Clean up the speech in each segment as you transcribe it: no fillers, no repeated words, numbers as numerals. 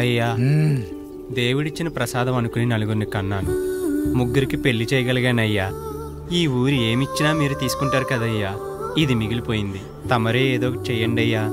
అయ్యా, దేవుడిచ్చిన ప్రసాదం అనుకుని నలుగురిని కన్నాను, ముగ్గురికి పెళ్లి చేయగలిగానయ్యా. ఈ ఊరి ఏమిచ్చినా మీరు తీసుకుంటారు కదయ్యా, ఇది మిగిలిపోయింది, తమరే ఏదో చెయ్యండి అయ్యా.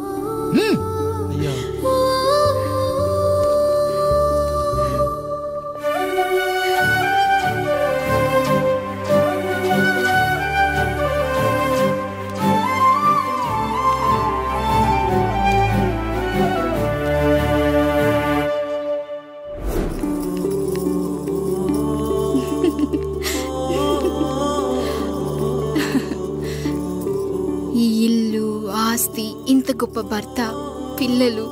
ఈ ఇల్లు, ఆస్తి, ఇంత గొప్ప భర్త, పిల్లలు,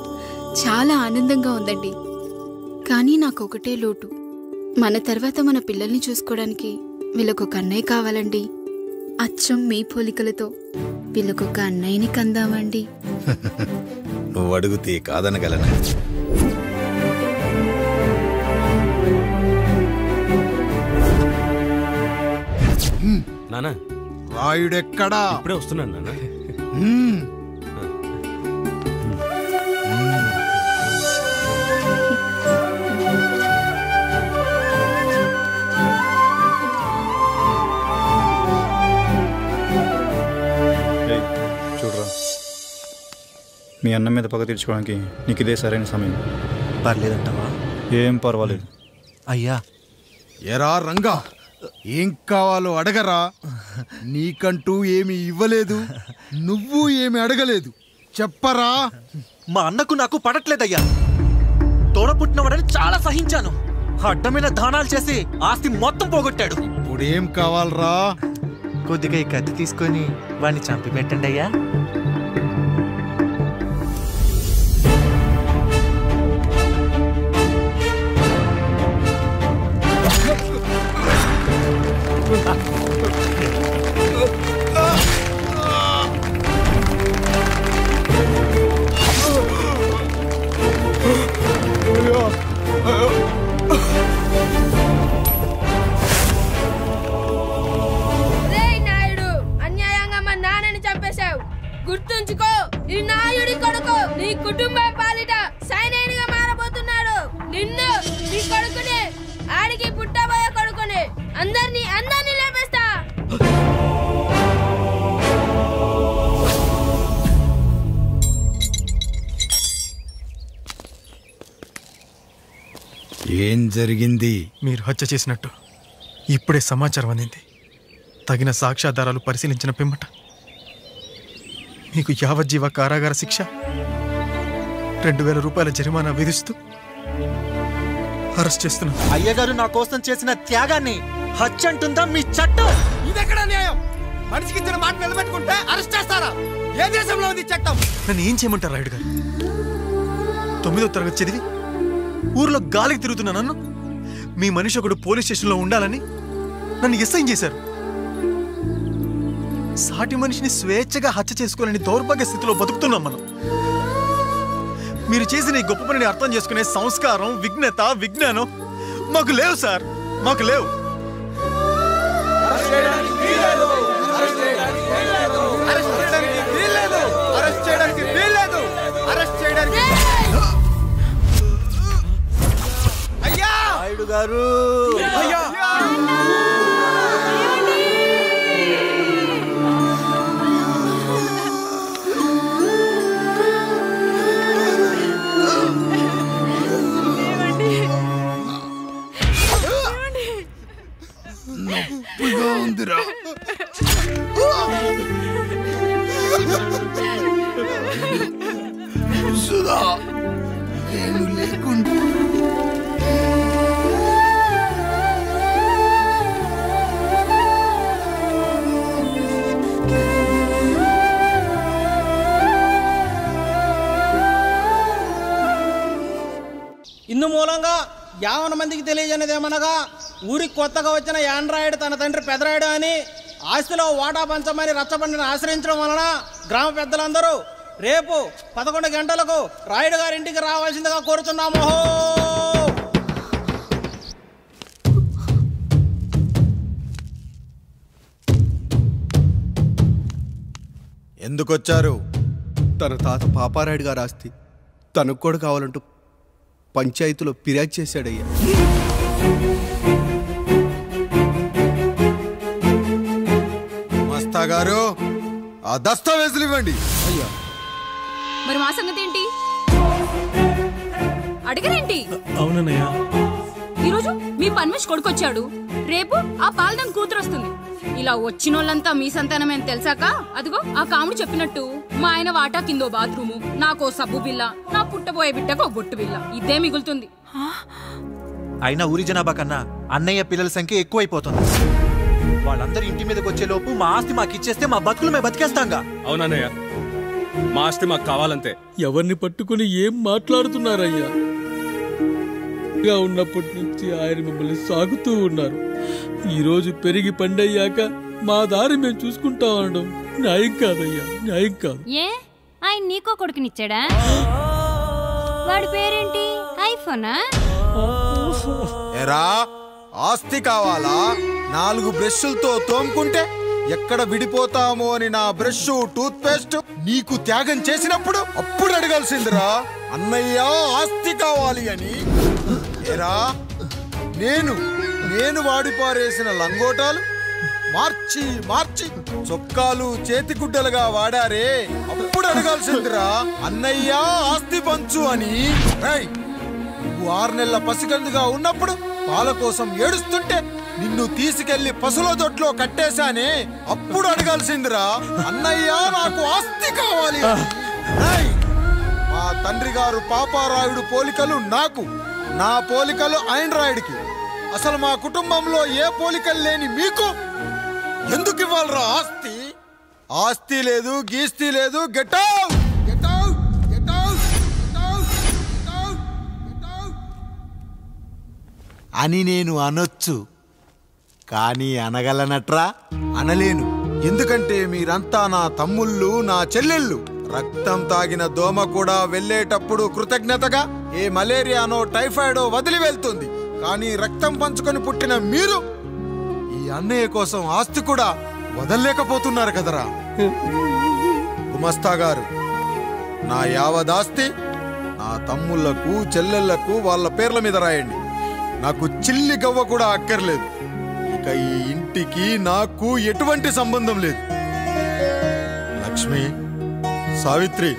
చాలా ఆనందంగా ఉందండి. కానీ నాకు ఒకటే లోటు, మన తర్వాత మన పిల్లల్ని చూసుకోవడానికి వీళ్ళకొక అన్నయ్య కావాలండి. అచ్చం మీ పోలికలతో వీళ్ళకొక అన్నయ్యని కందామండి. నువ్వు అడుగుతే కాదనగలనా? నానా, రాయుడెక్కడా? ఇప్పుడే వస్తున్నాను నాన్న. చూడరా, మీ అన్న మీద పగ తీర్చుకోవడానికి నీకు ఇదే సరైన సమయం. పర్లేదంటావా? ఏం పర్వాలేదు. అయ్యా, ఎరా రంగా, ఏం కావాలో అడగరా. నీకంటూ ఏమి ఇవ్వలేదు, నువ్వు ఏమి అడగలేదు, చెప్పరా. మా అన్నకు నాకు పడట్లేదయ్యా. తోడ పుట్టినవాడని చాలా సహించాను. అడ్డమైన దానాలు చేసి ఆస్తి మొత్తం పోగొట్టాడు. ఇప్పుడేం కావాలరా? కొద్దిగా ఈ కత్తి తీసుకొని వాడిని చంపి పెట్టండి అయ్యా. గుర్తుంచుకో, ఈ నాయుడి కొడుకు నీ కుటుంబం పాలిట సైనికుడిగా మారబోతున్నాడు. నిన్ను, నీ కొడుకుని, ఆడికి పుట్టబోయే కొడుకుని, అందరినీ లేపేస్తా. ఏం జరిగింది? మీరు హత్య చేసినట్టు ఇప్పుడే సమాచారం అందింది. తగిన సాక్ష్యాధారాలు పరిశీలించిన పిమ్మట మీకు యావజ్జీవ కారాగార శిక్ష, 2000 రూపాయల జరిమానా విధిస్తూ అరెస్ట్ చేస్తున్నాం. అయ్యగారు నా కోసం చేసిన త్యాగాన్ని హత్య అంటుందా మీ చట్టం? ఇదెక్కడ న్యాయం? మనిషికి ఇచ్చిన మాట నిలబెట్టుకుంటే అరెస్ట్ చేస్తారా? ఏ దేశంలో ఉంది చట్టం? నన్ను ఏం చేయమంటారు రాయుడు గారు? 9వ తరగతి చదివి ఊర్లో గాలికి తిరుగుతున్నా నన్ను మీ మనిషి ఒకడు పోలీస్ స్టేషన్లో ఉండాలని నన్ను ఎస్ఐన్ చేశారు. సాటి మనిషిని స్వేచ్ఛగా హత్య చేసుకోవాలని దౌర్భాగ్య స్థితిలో బతుకుతున్నాం మనం. మీరు చేసిన ఈ గొప్ప పనిని అర్థం చేసుకునే సంస్కారం, విజ్ఞత, విజ్ఞానం మాకు లేవు సార్, మాకు లేవు. నాయుడు గారు, నొప్పిగా ఉందిరా. సుధా, నేను లేకుండా ఇందు మూలంగా 50 మందికి తెలియజేయనిదేమనగా, ఊరికి కొత్తగా వచ్చిన యాండ్రాయిడ్ తన తండ్రి పెదరాయుడు అని ఆస్తిలో వాటా పంచమని రచ్చబండిని ఆశ్రయించడం వలన గ్రామ పెద్దలందరూ రేపు 11 గంటలకు రాయుడు గారి ఇంటికి రావాల్సిందిగా కోరుతున్నాము. ఎందుకొచ్చారు? తన తాత పాపారాయుడు గారు ఆస్తి తనకు కూడా కావాలంటూ పంచాయతీలో ఫిర్యాదు చేశాడయ్యా. మస్తా గారు ఆ దస్తావేజులు ఇవ్వండి. అయ్యా మరి మా సంగతి ఏంటి? అడగరేంటి? అవునన్నయ్య, ఈరోజు మీ పన్మేష్ కొడుకొచ్చాడు, రేపు ఆ పాల్దం కూతురు వస్తుంది. ఇలా వచ్చినోళ్ళంతా మీ సంతానమని తెలిసాక అదిగో ఆ కాముడు చెప్పినట్టు మా ఆయన వాటా కిందో బాత్రూము, నాకో సబ్బు బిల్ల, నా పుట్టబోయే బిడ్డకో బొట్టు బిల్ల, ఇదే మిగులుతుంది. అయినా ఊరి జనాభా కన్నా అన్నయ్య పిల్లల సంఖ్య ఎక్కువైపోతుంది. వాళ్ళందరూ ఇంటి మీదకి వచ్చే లోపు మా ఆస్తి మాకు ఇచ్చేస్తే మా బతుకులు మేము బతికేస్తాంగా. అవునన్నయ్య, మా ఆస్తి మాకు కావాలంతే. ఎవరిని పట్టుకుని ఏం మాట్లాడుతున్నారయ్యా? ఉన్నప్పటి నుంచి ఆయన మిమ్మల్ని సాగుతూ ఉన్నారు. ఈరోజు పెరిగి పండయ్యాక మా దారి మేము చూసుకుంటాం అనడం న్యాయం కాదయ్యా, న్యాయం కాదు. ఏ ఆయన నీకో కొడుకునిచ్చాడా? వాడి పేరేంటి? ఐఫోనా? ఎరా ఆస్తి కావాలా? 4 బ్రష్లతో తోముకుంటే ఎక్కడ విడిపోతామో అని నా బ్రష్ టూత్ పేస్ట్ నీకు త్యాగం చేసినప్పుడు అప్పుడు అడగాల్సిందిరా అన్నయ్య ఆస్తి కావాలి అని. ఎరా నేను వాడిపారేసిన లంగోటాలు మార్చి మార్చి చొక్కాలు చేతిగుడ్డలుగా వాడారే, అప్పుడు అడగాల్సిందిరా అన్నయ్య ఆస్తి పంచు అని. నువ్వు 6 నెలల పసిగందుగా ఉన్నప్పుడు పాల కోసం ఏడుస్తుంటే నిన్ను తీసుకెళ్లి పసుల దొడ్లో కట్టేశానే, అప్పుడు అడగాల్సిందిరా అన్నయ్య నాకు ఆస్తి కావాలి. మా తండ్రి గారు పాపారాయుడు పోలికలు నాకు, నా పోలికలు ఆండ్రాయిడ్కి. అసలు మా కుటుంబంలో ఏ పోలికలు లేని మీకు ఎందుకు ఇవ్వాలరా ఆస్తి? ఆస్తి లేదు, గీస్తి లేదు. Get out, get out, get out, get out, get out, get out అని నేను అనొచ్చు, కానీ అనగలనట్రా? అనలేను. ఎందుకంటే మీరంతా నా తమ్ముళ్ళు, నా చెల్లెళ్ళు. రక్తం తాగిన దోమ కూడా వెళ్ళేటప్పుడు కృతజ్ఞతగా ఏ మలేరియానో టైఫాయిడో వదిలి వెళ్తుంది. కానీ రక్తం పంచుకొని పుట్టిన మీరు ఈ అన్నయ్య కోసం ఆస్తి కూడా వదల్లేకపోతున్నారు కదరా. గుమస్తా గారు, నా యావదాస్తి నా తమ్ముళ్లకు చెల్లెళ్లకు వాళ్ళ పేర్ల మీద రాయండి. నాకు చిల్లి గవ్వ కూడా అక్కర్లేదు. ఇక ఈ ఇంటికి నాకు ఎటువంటి సంబంధం లేదు. లక్ష్మి, సావిత్రి,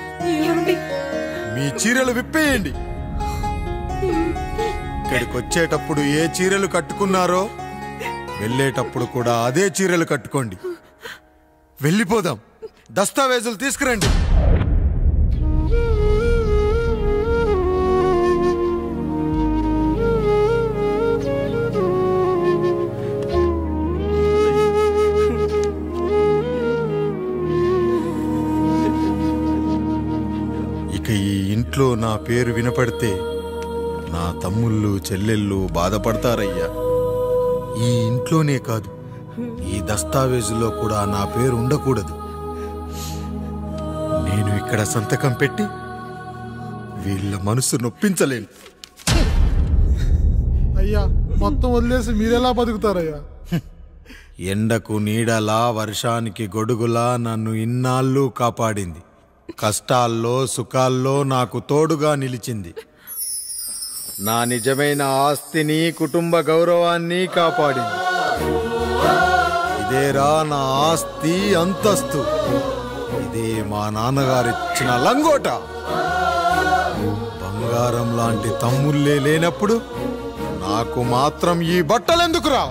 మీ చీరలు విప్పేయండి. ఇక్కడికి వచ్చేటప్పుడు ఏ చీరలు కట్టుకున్నారో వెళ్ళేటప్పుడు కూడా అదే చీరలు కట్టుకోండి. వెళ్ళిపోదాం. దస్తావేజులు తీసుకురండి. ఇక ఈ ఇంట్లో నా పేరు వినపడితే నా తమ్ముళ్ళు చెల్లెళ్ళు బాధపడతారయ్యా. ఈ ఇంట్లోనే కాదు, ఈ దస్తావేజులో కూడా నా పేరు ఉండకూడదు. నేను ఇక్కడ సంతకం పెట్టి వీళ్ళ మనసు నొప్పించలేను. అయ్యా, మొత్తం వదిలేసి మీరెలా బతుకుతారయ్యా? ఎండకు నీడలా, వర్షానికి గొడుగులా నన్ను ఇన్నాళ్ళు కాపాడింది. కష్టాల్లో సుఖాల్లో నాకు తోడుగా నిలిచింది. నా నిజమైన ఆస్తిని, కుటుంబ గౌరవాన్ని కాపాడింది. ఇదేరా నా ఆస్తి, అంతస్తు. ఇదే మా నాన్నగారిచ్చిన లంగోట. బంగారం లాంటి తమ్ముళ్ళే లేనప్పుడు నాకు మాత్రం ఈ బట్టలెందుకురా?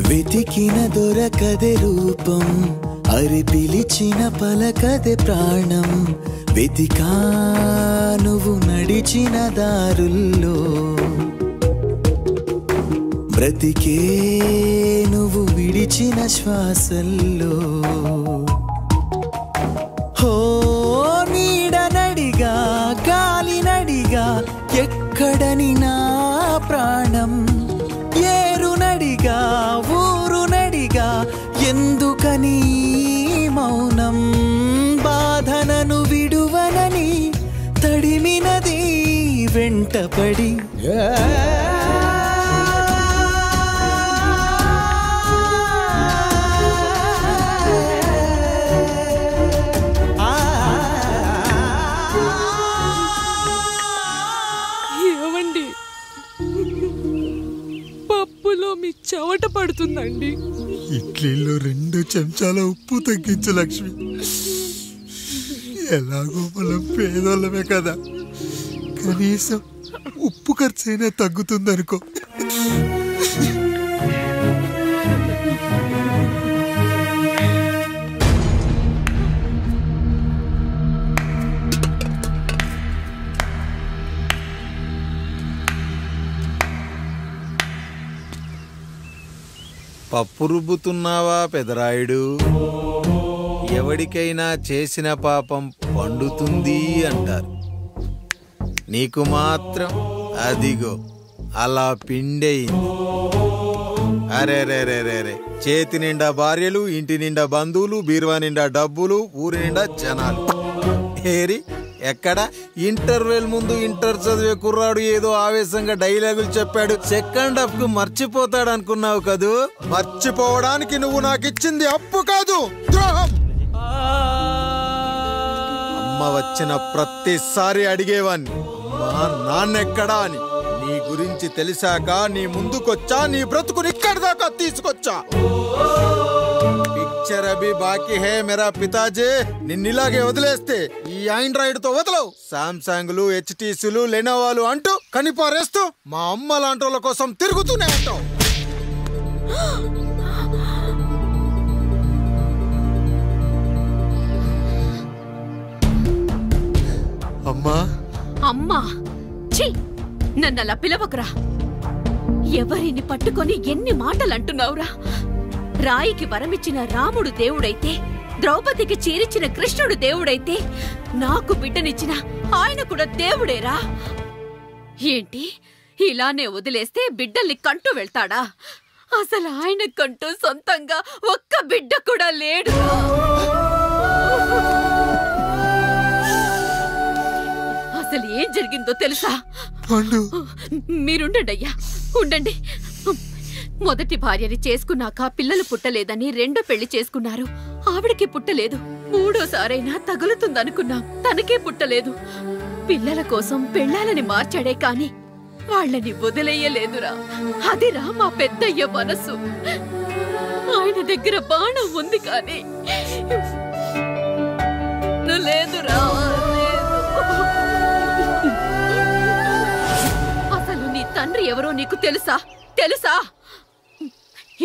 వెతికిన దొరకదే రూపం, అరి పిలిచిన పలకదే ప్రాణం. వెతికా నువ్వు నడిచిన దారుల్లో, బ్రతికే నువ్వు విడిచిన శ్వాసల్లో. హో నీడనడిగా, గాలినడిగా, ఎక్కడని నా ప్రాణం. ఏరునడిగా, ఊరునడిగా, ఎందుకని మౌనం. బాధనను విడువనని తడిమినది వెంటపడి. పడుతుందండి. ఇడ్లీలో 2 చెంచాల ఉప్పు తగ్గించు లక్ష్మి. ఎలాగో మనం పేదోళ్ళమే కదా, కనీసం ఉప్పు ఖర్చైనా తగ్గుతుందనుకో. పప్పు రుబ్బుతున్నావా పెదరాయుడు? ఎవడికైనా చేసిన పాపం పండుతుంది అంటారు, నీకు మాత్రం అదిగో అలా పిండయింది. అరే రే రే రే రే, చేతి నిండా భార్యలు, ఇంటి నిండా బంధువులు, బీరువా నిండా డబ్బులు, ఊరి నిండా జనాలు. ఏరి ఎక్కడ ఇంటర్వెల్ ముందు ఇంటర్ చదివే కుర్రాడు ఏదో ఆవేశంగా డైలాగులు చెప్పాడు, సెకండ్ హాఫ్ కు మర్చిపోతాడు అనుకున్నావు కదూ? మర్చిపోవడానికి నువ్వు నాకు ఇచ్చింది అప్పు కాదు, ద్రోహం. అమ్మ వచ్చిన ప్రతిసారి అడిగేవాన్ని, అమ్మా నాన్నెక్కడా అని. నీ గురించి తెలిసాక నీ ముందుకొచ్చా, నీ బ్రతుకుని ఇక్కడి దాకా తీసుకొచ్చా. పిక్చర్ అభి బాకీ హే మేరా పితాజీ. నిన్నిలాగే వదిలేస్తే ఈ ఆండ్రాయిడ్ తో వదలవు. సామ్సంగ్లు, హెచ్టీసీలు, లెనోవాలు అంటూ కనిపారేస్తూ మా అమ్మ లాంటి వాళ్ళ కోసం తిరుగుతూనే ఉంటావు. అమ్మా అమ్మా, ఛీ, నన్నలా పిలవకురా. ఎవరిని పట్టుకొని ఎన్ని మాటలు అంటున్నావురా? రాయికి వరమిచ్చిన రాముడు దేవుడైతే, ద్రౌపదికి చీరిచ్చిన కృష్ణుడు దేవుడైతే, నాకు బిడ్డనిచ్చిన ఆయన కూడా దేవుడేరా. ఏంటి, ఇలానే వదిలేస్తే బిడ్డల్ని కంటూ వెళ్తాడా? అసలు ఆయన కంటూ సొంతంగా ఒక్క బిడ్డ కూడా లేడు. అసలు ఏం జరిగిందో తెలుసా? మీరుండండి అయ్యా, ఉండండి. మొదటి భార్యని చేసుకున్నాక పిల్లలు పుట్టలేదని రెండో పెళ్లి చేసుకున్నారు. ఆవిడకి పుట్టలేదు. మూడోసారైనా తగులుతుందనుకున్నాం, తనకే పుట్టలేదు. పిల్లల కోసం పెళ్ళాలని మార్చాడే కాని వాళ్ళని వదిలేయలేదురా. అదిరా మా పెద్దయ్య మనసు. ఆయన దగ్గర బాణం ఉంది కానీ లేదురా. అసలు నీ తండ్రి ఎవరో నీకు తెలుసా? తెలుసా?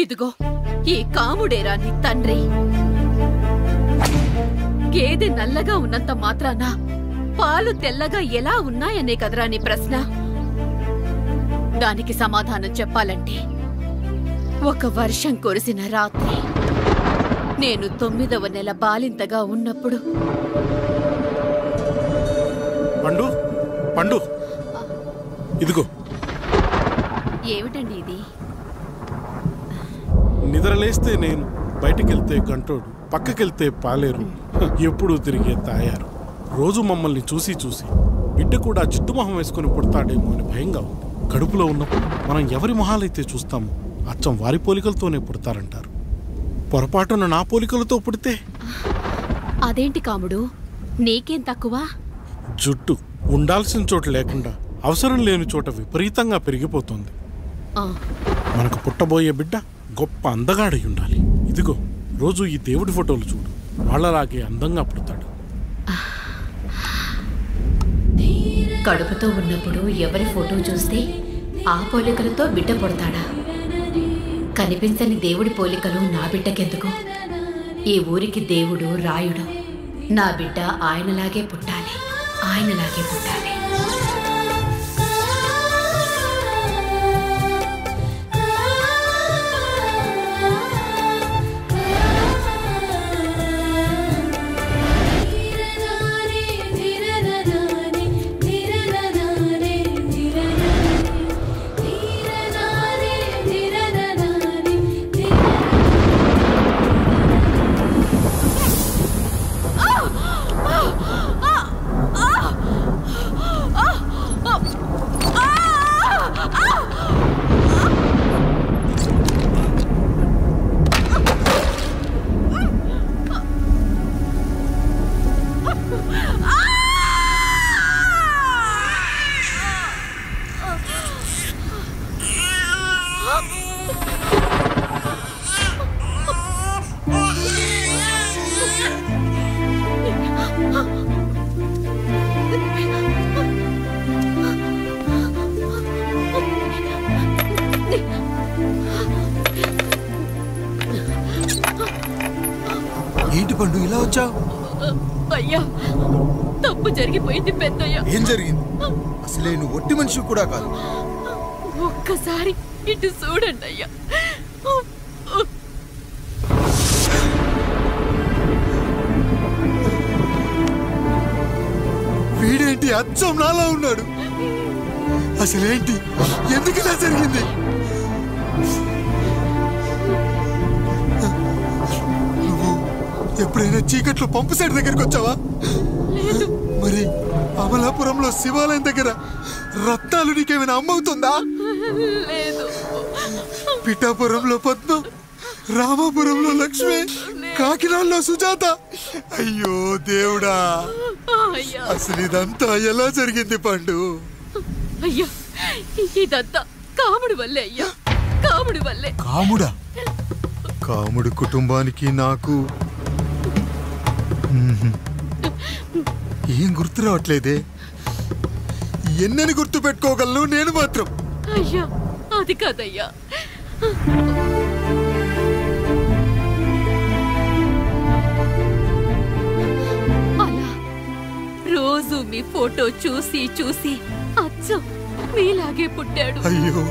ఇదిగో ఈ కాముడేరా నీ తండ్రి. గేదె నల్లగా ఉన్నంత మాత్రాన పాలు తెల్లగా ఎలా ఉన్నాయనే కదరా నీ ప్రశ్న. దానికి సమాధానం చెప్పాలంటే, ఒక వర్షం కురిసిన రాత్రి నేను 9వ నెల బాలింతగా ఉన్నప్పుడు. పండు పండు, ఇదిగో. ఏమిటండి ఇది? నిద్రలేస్తే నేను, బయటికెళ్తే గంటోడు, పక్కకెళ్తే పాలేరు, ఎప్పుడూ తిరిగే తాయారు. రోజు మమ్మల్ని చూసి చూసి బిడ్డ కూడా జిడ్డు మొహం వేసుకుని పుడతాడేమో అని భయంగా ఉంది. కడుపులో ఉన్నప్పుడు మనం ఎవరి మొహాలైతే చూస్తామో అచ్చం వారి పోలికలతోనే పుడతారంటారు. పొరపాటున నా పోలికలతో పుడితే? అదేంటి కాముడు, నీకేం తక్కువ? జుట్టు ఉండాల్సిన చోట లేకుండా అవసరం లేని చోట విపరీతంగా పెరిగిపోతుంది. మనకు పుట్టబోయే బిడ్డ గొప్ప అందగాడై ఉండాలి. ఇదిగో రోజు ఈ దేవుడి ఫోటోలు చూడు, వాళ్ళలాగే అందంగా పుడతాడు. కడుపుతో ఉన్నప్పుడు ఎవరి ఫోటో చూస్తే ఆ పోలికలతో బిడ్డ పుడతాడా? కనిపించని దేవుడి పోలికలు నా బిడ్డకెందుకు? ఈ ఊరికి దేవుడు రాయుడు. నా బిడ్డ ఆయనలాగే పుట్టాలి, ఆయనలాగే పుట్టాలి. ఏంటి పండు ఇలా వచ్చావు? అయ్యా, తప్పు జరిగిపోయింది పెద్దయ్యా. ఏం జరిగింది? అసలే నువ్వు ఒట్టి మనిషి కూడా కాదు. ఒక్కసారి ఇటు చూడండి అయ్యా. వీడేంటి అచ్చం నాలా ఉన్నాడు? అసలేంటి, ఎందుకు ఇలా జరిగింది? నువ్వు ఎప్పుడైనా చీకట్లో పంపు సైడ్ దగ్గరికి వచ్చావా? మరి అమలాపురంలో శివాలయం దగ్గర రత్నాలు నీకేమైనా అమ్మవుతుందా? పిఠాపురంలో పద్మ, రామాపురంలో లక్ష్మి, కాకినాడలో సుజాత. అయ్యో దేవుడా, అసలు ఇదంతా ఎలా జరిగింది పండు? అయ్యా, ఇదంతా కాముడి వల్లే అయ్యా, కాముడి వల్లే. కాముడా? కాముడు కుటుంబానికి నాకు ఏం గుర్తు రావట్లేదే. ఎన్నని గుర్తు పెట్టుకోగలను నేను మాత్రం. అయ్యా, అది కాదయ్యా. అలా రోజు మీ ఫోటో చూసి చూసి అచ్చం మీలాగే పుట్టాడు. అయ్యో,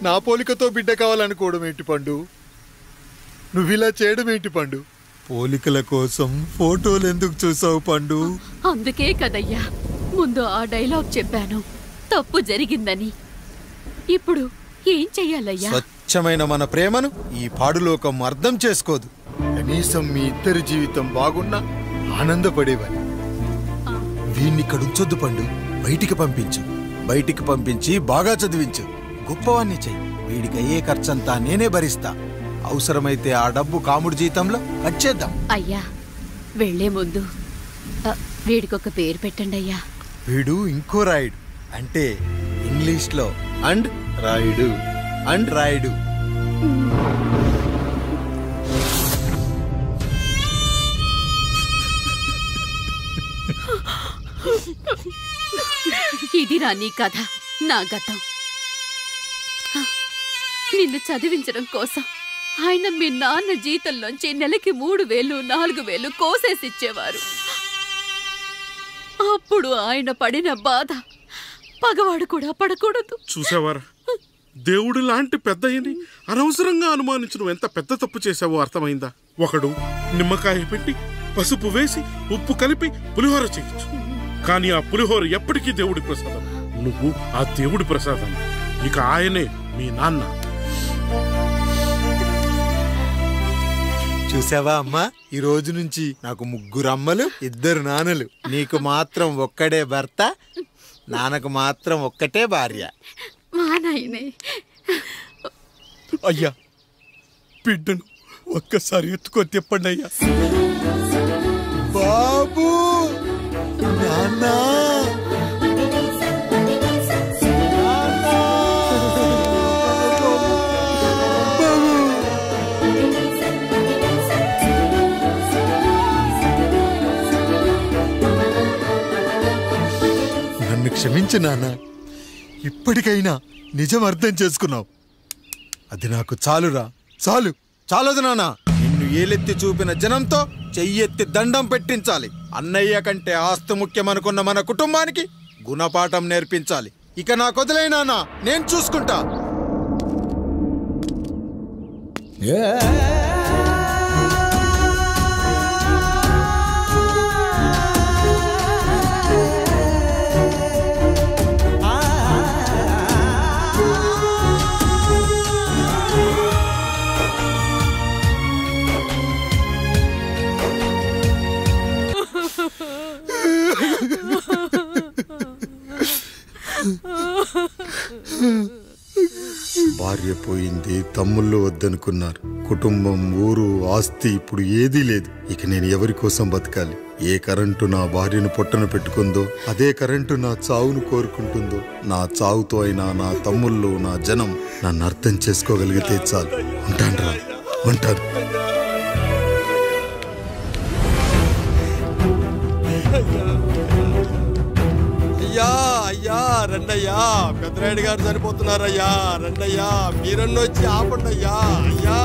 నా పోలికతో బిడ్డ కావాలనుకోవడం ఏంటి పండు? నువ్విలా చేయడం ఏంటి పండు? పోలికల కోసం ఫోటోలు ఎందుకు చూసావు పండు? అందుకే కదయ్యా ముందు ఆ డైలాగ్ చెప్పాను, తప్పు జరిగిందని. ఇప్పుడు ఏం చెయ్యాలయ్యా? స్వచ్ఛమైన మన ప్రేమను ఈ పాడులోకం అర్థం చేసుకోదు. కనీసం మీ ఇద్దరి జీవితం బాగున్నా ఆనందపడేవారు. వీణ్ణి ఇక్కడ ఉంచొద్దు పండు, బయటికి పంపించు. బయటికి పంపించి బాగా చదివించు, గొప్పవాణ్ణి చెయ్యి. వీడికి అయ్యే ఖర్చంతా నేనే భరిస్తా. అవసరమైతే ఆ డబ్బు కాముడి జీతంలో కట్ చేద్దాం. అయ్యా, వెళ్లే ముందు వీడికొక పేరు పెట్టండి అయ్యా. వీడు ఇంకో రాయుడు, అంటే ఇంగ్లీష్ లో అండ్ రాయుడు, అండ్ రాయుడు. ఇదిరా నీ కథ, నా గతం. నిన్ను చదివించడం కోసం ఆయన మీ నాన్న జీతంలోంచి నెలకి 3,000, 4,000 కోసేసిచ్చేవారు. అప్పుడు ఆయన పడిన బాధ పగవాడు కూడా పడకూడదు. చూసావారా, దేవుడు లాంటి పెద్దయ్యని అనవసరంగా అనుమానించడం ఎంత పెద్ద తప్పు చేసావో అర్థమైందా? ఒకడు నిమ్మకాయ పెట్టి పసుపు వేసి ఉప్పు కలిపి పులిహోర చేయొచ్చు, కానీ ఆ పులిహోర ఎప్పటికీ దేవుడి ప్రసాదం. నువ్వు ఆ దేవుడి ప్రసాదం. ఇక ఆయనే మీ నాన్న. చూసావా అమ్మా, ఈ రోజు నుంచి నాకు 3 అమ్మలు, 2 నాన్నలు. నీకు మాత్రం ఒక్కడే భర్త, నాన్నకు మాత్రం ఒక్కటే భార్య. అయ్యా, బిడ్డను ఒక్కసారి ఎత్తుకొని తిప్పండి అయ్యా. బాబు, నాన్న, నన్ను క్షమించు నాన్న. ఇప్పటికైనా నిజం అర్థం చేసుకున్నావు. అది నాకు చాలురా, చాలు. చాలదు నాన్న. నిన్ను ఏలెత్తి చూపిన జనంతో చెయ్యెత్తి దండం పెట్టించాలి. అన్నయ్య కంటే ఆస్తి ముఖ్యమనుకున్న మన కుటుంబానికి గుణపాఠం నేర్పించాలి. ఇక నాకు వదిలే నాన్న, నేను చూసుకుంటా. భార్య పోయింది, తమ్ముళ్ళు వద్దనుకున్నారు. కుటుంబం, ఊరు, ఆస్తి ఇప్పుడు ఏదీ లేదు. ఇక నేను ఎవరి కోసం బతకాలి? ఏ కరెంటు నా భార్యను పొట్టన పెట్టుకుందో అదే కరెంటు నా చావును కోరుకుంటుందో. నా చావుతో అయినా నా తమ్ముళ్ళు, నా జనం నన్ను అర్థం చేసుకోగలిగితే చాలు. ఉంటాను, ఉంటాను. రండయ్యా, పెద్దరాయుడు గారు చనిపోతున్నారయ్యా. రండయ్యా, మీరన్న వచ్చి ఆపండి అయ్యా. అయ్యా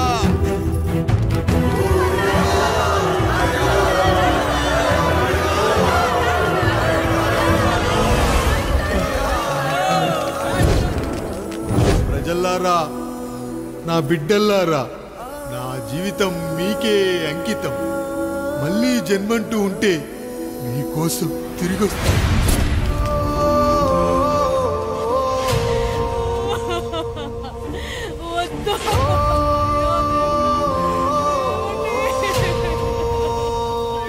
ప్రజల్లారా, నా బిడ్డల్లారా, నా జీవితం మీకే అంకితం. మళ్ళీ జన్మంటూ ఉంటే మీకోసం తిరిగి వస్తాను.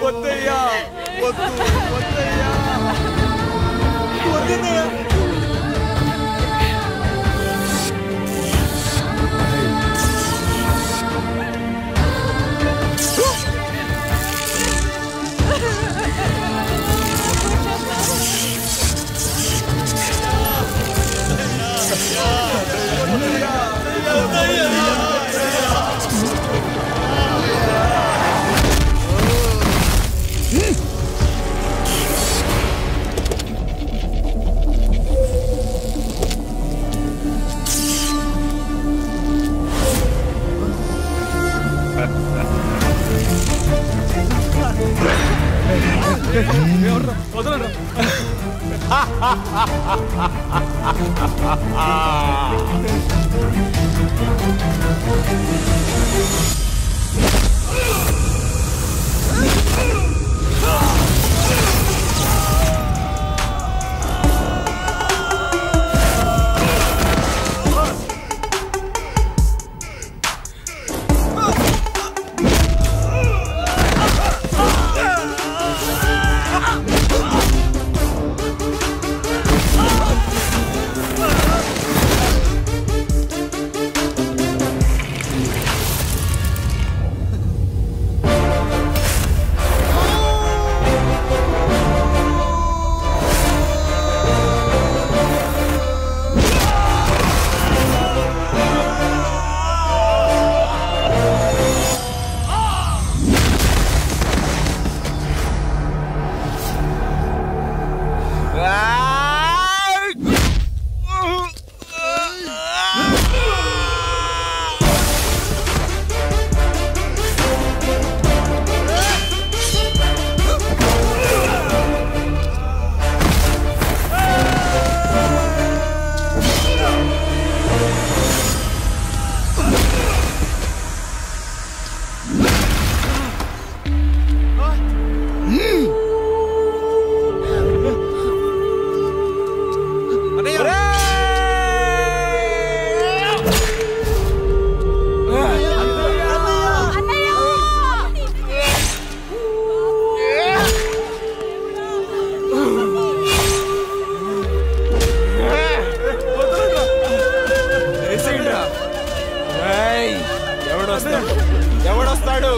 వద్దయ్యా, వద్దు, వద్దయ్యా, వద్దయ్యా. ఎవడొస్తాడు?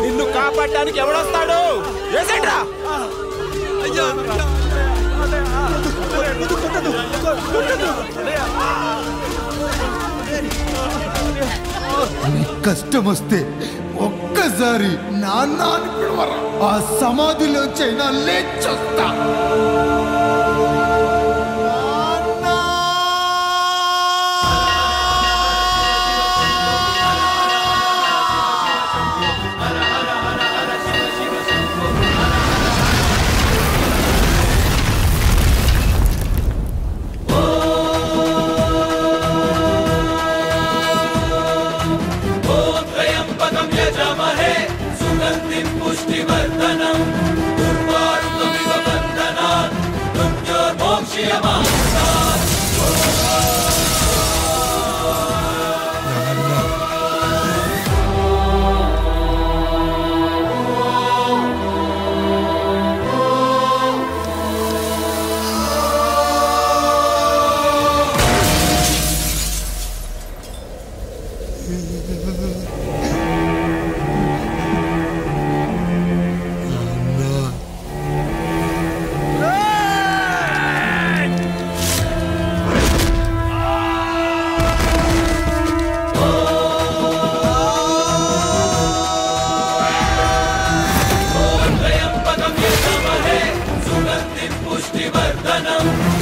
నిన్ను కాపాడడానికి ఎవడొస్తాడు? వేసేట్రా. కష్టం వస్తే ఒక్కసారి నాన్న అని పిలవరా, ఆ సమాధిలోంచైనా లేచొస్తా. पुष्टिवर्धनम्